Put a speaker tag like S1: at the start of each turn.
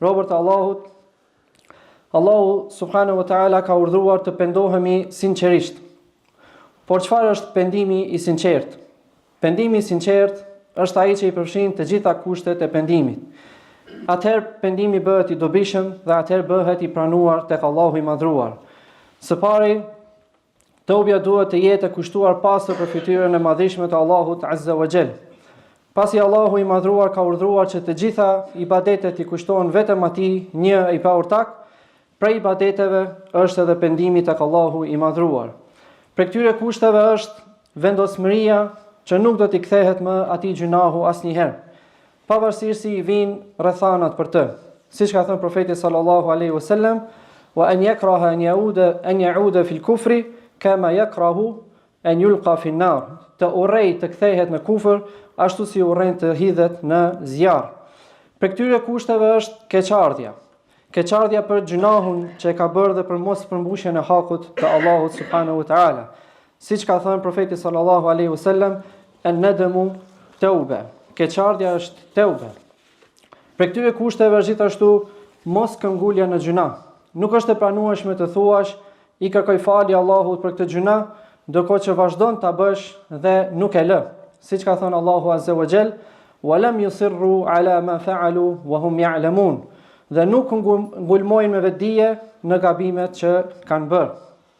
S1: robërt e Allahut, Allahu subhanahu wa taala ka urdhëruar të pendohemi sinqerisht. Por çfarë është pendimi i sinqert? Pendimi i sinqert është ai që i përfshin të gjitha kushtet e pendimit. Atëherë pendimi bëhet i dobishëm dhe atëherë bëhet i pranuar tek Allahu i madhruar. Së pari, tobja duhet të jetë e kushtuar pastër për fytyrën e madhishme të Allahut azza wa jall. Pasi Allahu i madhruar ka urdhëruar që të gjitha ibadetet i kushtohen vetëm atij, një i paortak, prej ibadeteve është edhe pendimi tek Allahu i madhruar. Për këtyre kushteve është vendosmëria që nuk do t'i kthehet më atij gjunahu asnjëherë, pavarësisht si i vinë rrethanat për të. Siç ka thënë profeti sallallahu alaihi wasallam, wa an yakraha an yauda fil kufri kama yakrahu an yulqa fi an-nar. Të urrej të kthehet në kufër ashtu si urren të hidhet në zjarr. Për këtyre kushteve është keqardhja. Keqardhja për gjunahun që e ka bërë dhe për mos përmbushjen e hakut të Allahut subhanahu wa taala. Siç ka thënë profeti sallallahu alaihi wasallam, an-nadamu tauba. Keqardhja është tauba. Për këtyre kushteve është gjithashtu mos këmbgulja në gjuna. Nuk është e pranueshme të thuash i kërkoj falje Allahut për këtë gjuna, ndërkohë që vazhdon ta bësh dhe nuk e lë. Siç ka thënë Allahu azza wa jall, wa lam yusirru ala ma fa'alu wa hum ya'lamun. Dhe nuk ngulmojnë me vetdije në gabimet që kanë bërë.